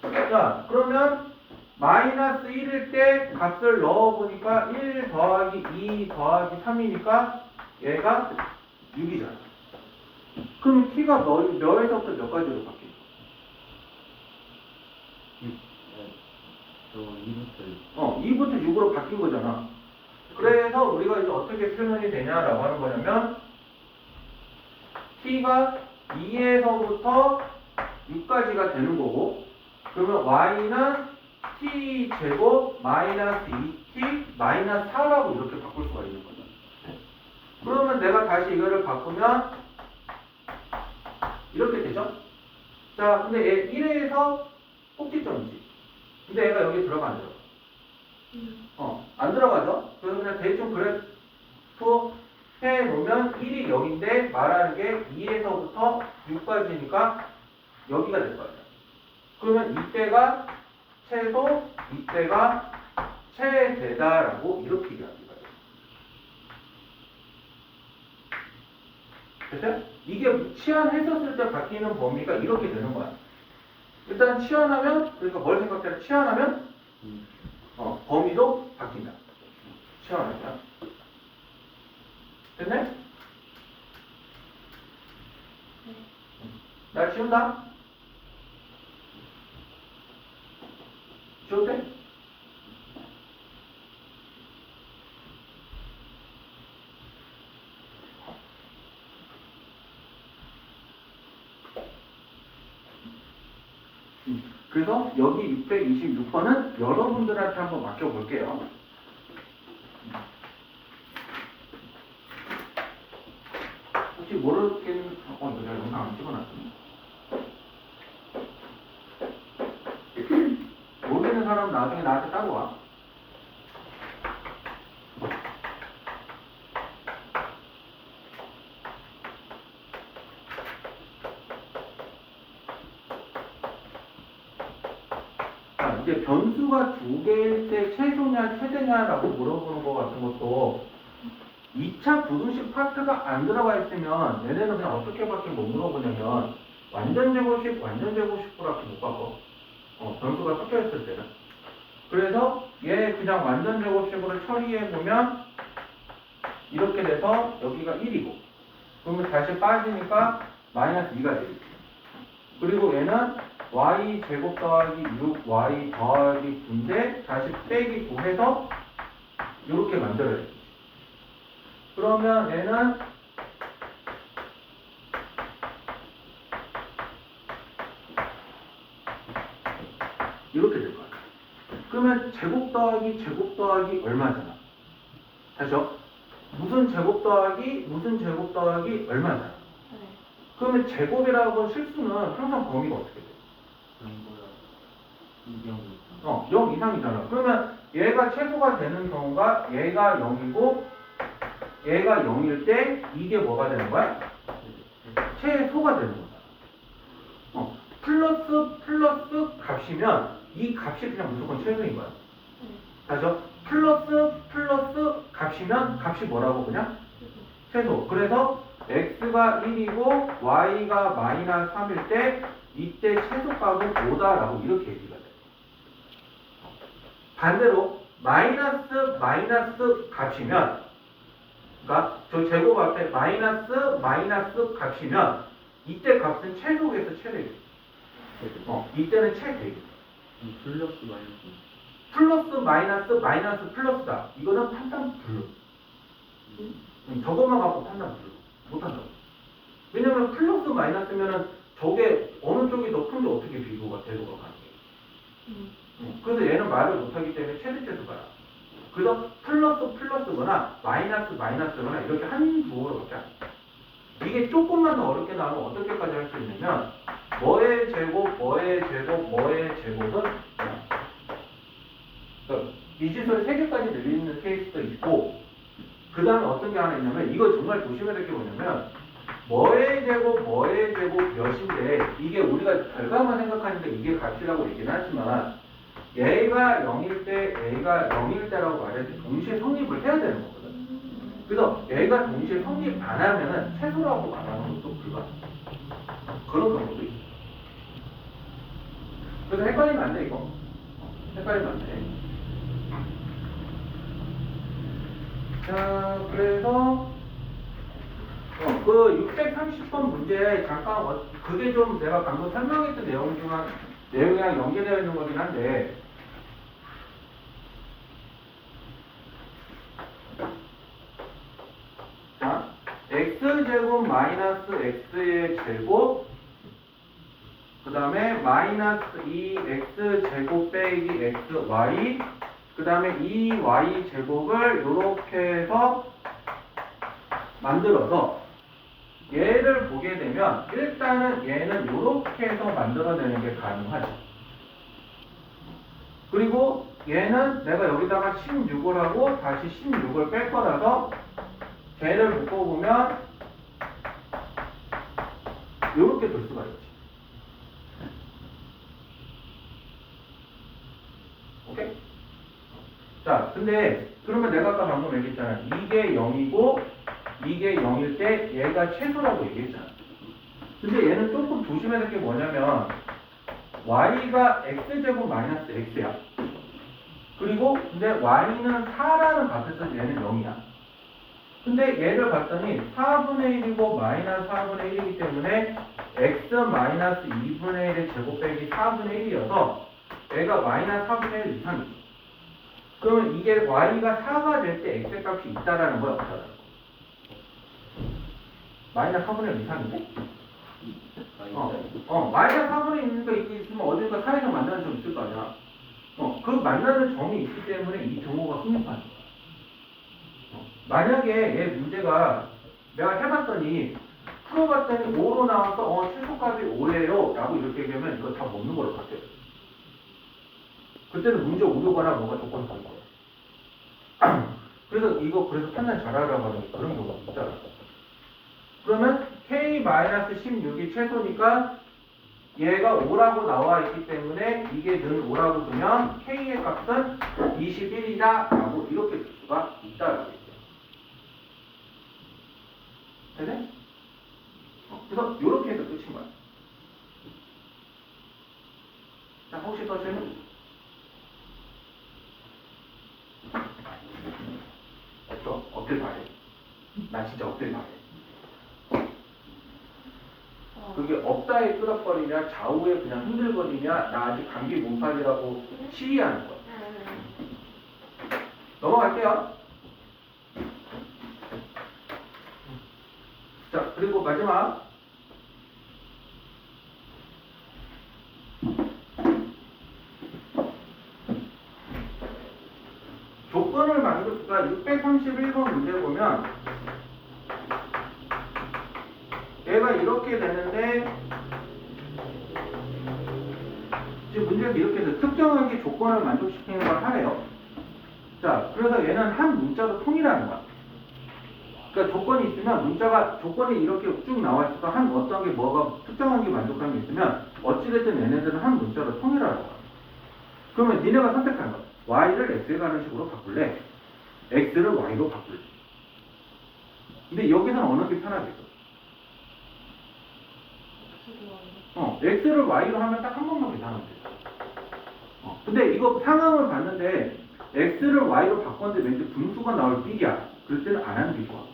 자, 그러면 마이너스 1일 때 값을 넣어보니까 1 더하기 2 더하기 3이니까 얘가 6이잖아. 그럼 t가 몇에서부터 몇 가지로 바뀌어? 2부터 6으로 바뀐 거잖아. 그래서 우리가 이제 어떻게 표현이 되냐라고 하는 거냐면 t가 2에서부터 6까지가 되는 거고, 그러면 y는 t 제곱 마이너스 2t 마이너스 4라고 이렇게 바꿀 수가 있는 거죠. 그러면 내가 다시 이거를 바꾸면 이렇게 되죠? 자, 근데 얘 1에서 꼭지점이지. 근데 얘가 여기 들어가 안 들어가? 안 들어가죠? 그래서 그냥 대충 그래프 해놓으면 1이 0인데 말하는 게 2에서부터 6까지니까 여기가 될 거예요. 그러면 이때가 최소, 이때가 최대다라고 이렇게 얘기합니다. 됐어요? 이게 치환했었을 때 바뀌는 범위가 이렇게 되는 거야. 일단 치환하면, 그러니까 뭘 생각해라? 치환하면 범위도 바뀐다. 치환하면. 됐네? 나 지운다? 지워도 돼? 그래서 여기 626번은 여러분들한테 한번 맡겨볼게요. 혹시 모르겠는, 내가 영상 안 찍어놨더니. 모르겠는 사람 나중에 나한테 따로 와. 자, 이제 변수가 두 개일 때 최소냐 최대냐라고 물어보는 거 같은 것도 2차 부등식 파트가 안 들어가 있으면 얘네는 그냥 어떻게 밖에 못 물어보냐면 완전 제곱식, 완전 제곱식으로밖에 못 바꿔. 변수가 섞여 있을 때는. 그래서 얘 그냥 완전 제곱식으로 처리해보면 이렇게 돼서 여기가 1이고, 그러면 다시 빠지니까 마이너스 2가 되겠지. 그리고 얘는 y 제곱 더하기 6y 더하기 9인데 다시 빼기 9 해서 이렇게 만들어야 돼. 그러면 얘는 이렇게 될 거야. 그러면 제곱 더하기 얼마잖아. 다시요. 무슨 제곱 더하기 얼마잖아. 그러면 제곱이라고 실수는 항상 범위가 어떻게 돼? 0 이상이잖아. 그러면 얘가 최소가 되는 경우가 얘가 0이고 얘가 0일 때 이게 뭐가 되는 거야? 최소가 되는 거야. 플러스 값이면 이 값이 그냥 무조건 최소인 거야. 다시요. 플러스 값이면 값이 뭐라고 그냥? 최소. 그래서 x가 1이고 y가 마이너스 3일 때 이때 최소값은 5다라고 이렇게 얘기가 돼. 반대로 마이너스 값이면 그러니까 저 제곱 앞에 마이너스 값이면 이때 값은 최소에서 최대예요. 이때는 최대. 플러스 마이너스. 플러스 마이너스 플러스다. 이거는 판단 불능. 저것만 갖고 판단 불능. 못한다고. 왜냐면 플러스 마이너스면은 저게 어느 쪽이 더 큰지 어떻게 비교가 대조가 가능해. 그래서 얘는 말을 못하기 때문에 최대체수가야. 그래서 플러스거나 마이너스거나 이렇게 한 부호로밖에 안 돼. 이게 조금만 더 어렵게 나오면 어떻게까지 할 수 있냐면 뭐의 제곱은 그러니까 이 짓을 3개까지 늘리는 케이스도 있고 그 다음에 어떤 게 하나 있냐면 이거 정말 조심해야 될 게 뭐냐면 뭐의 제곱 몇인데 이게 우리가 결과만 생각하니까 이게 값이라고 얘기는 하지만 얘가 0일 때 얘가 0일 때라고 말해서 동시에 성립을 해야 되는 거거든. 그래서 얘가 동시에 성립 안 하면은 최소라고 말하는 것도 불가능해. 그런 경우도 있어. 그래서 헷갈리면 안 돼 이거. 헷갈리면 안 돼. 자, 그래서 그 630번 문제 잠깐 그게 좀 내가 방금 설명했던 내용이랑 연계되어 있는 거긴 한데 자, x제곱 마이너스 x의 제곱 그 다음에 마이너스 2x제곱 빼기 xy 그 다음에 2y 제곱을 이렇게 해서 만들어서 얘를 보게 되면 일단은 얘는 이렇게 해서 만들어내는 게 가능하죠. 그리고 얘는 내가 여기다가 16을 하고 다시 16을 뺄 거라서 쟤를 묶어보면 이렇게 될 수가 있지. 오케이? 자, 근데 그러면 내가 아까 방금 얘기했잖아. 이게 0이고 이게 0일 때 얘가 최소라고 얘기했잖아. 근데 얘는 조금 조심해야 될 게 뭐냐면 y가 x제곱 마이너스 x야. 그리고 근데 y는 4라는 값에서 얘는 0이야. 근데 얘를 봤더니 4분의 1이고 마이너스 4분의 1이기 때문에 x 마이너스 2분의 1의 제곱 빼기 4분의 1이어서 얘가 마이너스 4분의 1 이상이지. 그러면 이게 y가 4가 될 때 x 값이 있다라는 거야, 없다라는 거야? 마이너스 4분의 1 이상인데? 마이너스 4분의 1이 있으면 어딘가 사이에서 만나는 점 있을 거 아니야? 그 만나는 점이 있기 때문에 이 경우가 성립하는 거야. 만약에 얘 문제가 내가 해봤더니 풀어봤더니 5로 나와서 최소값이 5예요 라고 이렇게 얘기하면 이거 다 먹는 걸로 바뀌어요. 그때는 문제 오류거나 뭐가 조건이 바뀔 거야. 그래서 판단 잘하라고 하는 그런 경우가 있잖아. 그러면 K-16이 최소니까 얘가 5라고 나와 있기 때문에 이게 는 5라고 두면 K의 값은 21이다 라고 이렇게 줄 수가 있다라고 얘기해요. 되네? 그래서 이렇게 해서 끝인 거야. 자, 혹시 더 질문? 없어? 엎드려 봐야 돼. 나 진짜 엎드려 봐야 돼. 그게 없다에 끄덕거리냐 좌우에 그냥 흔들거리냐 나 아직 감기 몸살이라고 시위하는 거야. 넘어갈게요. 자, 그리고 마지막 조건을 만들까 631번 문제 보면 얘가 이렇게 되는데 지금 문제가 이렇게 돼. 특정하게 조건을 만족시키는 걸 하래요. 자, 그래서 얘는 한 문자로 통일하는 거야. 그러니까 조건이 있으면 조건이 이렇게 쭉 나와 있어서 한 어떤 게 뭐가 특정한 게 만족하는 게 있으면 어찌됐든 얘네들은 한 문자로 통일하는 거야. 그러면 니네가 선택하는 거야. y를 x에 가는 식으로 바꿀래? x를 y로 바꿀래? 근데 여기서는 어느 게 편하겠어? x를 y로 하면 딱 한 번만 계산하면 돼. 근데 이거 상황을 봤는데 x를 y로 바꿨는데 왠지 분수가 나올 삘이야. 그럴 때는 안 하는 게 좋아.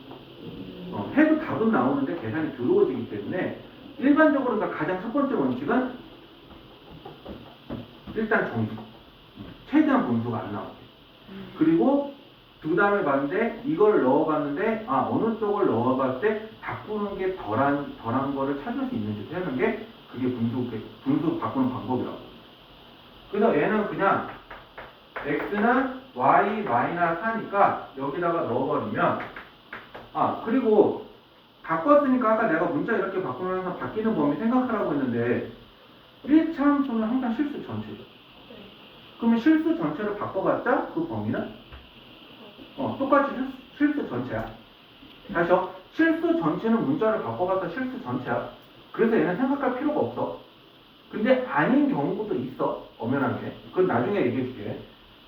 해도 답은 나오는데 계산이 더러워지기 때문에 일반적으로 그러니까 가장 첫 번째 원칙은 일단 정수. 최대한 분수가 안 나오게. 그리고 두 다음에 봤는데 이걸 넣어봤는데 어느 쪽을 넣어봤을 때 바꾸는 게 덜한 거를 찾을 수 있는지 하는 게 그게 분수 바꾸는 방법이라고. 그래서 얘는 그냥 x는 y 마이너스 4니까 여기다가 넣어버리면 그리고 바꿨으니까 아까 내가 문자 이렇게 바꾸면서 바뀌는 범위 생각하라고 했는데 1차함수는 항상 실수 전체죠. 그러면 실수 전체를 바꿔봤자 그 범위는 똑같이 실수 전체야. 다시요. 실수 전체는 문자를 바꿔봤자 실수 전체야. 그래서 얘는 생각할 필요가 없어. 근데 아닌 경우도 있어. 엄연하게. 그건 나중에 얘기해 줄게.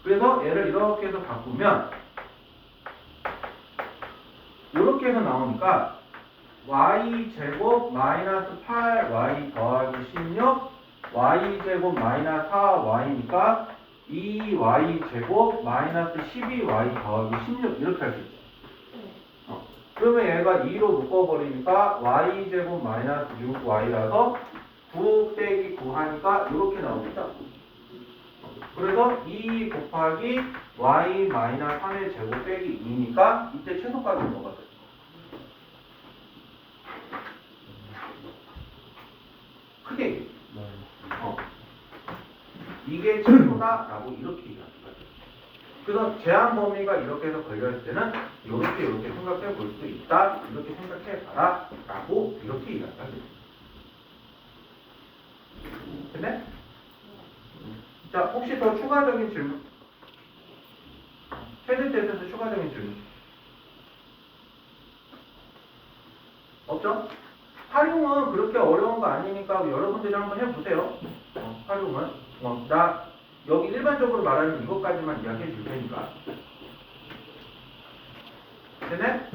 그래서 얘를 이렇게 해서 바꾸면 이렇게 해서 나오니까 y제곱 마이너스 8y 더하기 16 y제곱 마이너스 4y니까 2y제곱 마이너스 12y 더하기 16 이렇게 할 수 있죠. 그러면 얘가 2로 묶어버리니까 y제곱 마이너스 6y라서 9 빼기 9 하니까 이렇게 나오겠죠. 그래서 2 곱하기 y 마이너스 3의 제곱 빼기 2니까 이때 최소값이 뭐가 돼요? 크게 얘기해. 이게 최소다라고 이렇게 얘기합니다. 그래서 제한 범위가 이렇게 해서 걸려있을 때는 이렇게 생각해 볼 수 있다. 이렇게 생각해 봐라. 라고 이렇게 얘기한다. 근데 자, 혹시 더 추가적인 질문? 최대 테스트에서 추가적인 질문? 없죠? 활용은 그렇게 어려운 거 아니니까 여러분들이 한번 해보세요. 활용은. 나 여기 일반적으로 말하는 이것까지만 이야기해 줄 테니까. 됐네?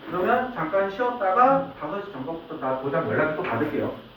그러면 잠깐 쉬었다가 5시 전까부터 나 도장 연락이 또 받을게요.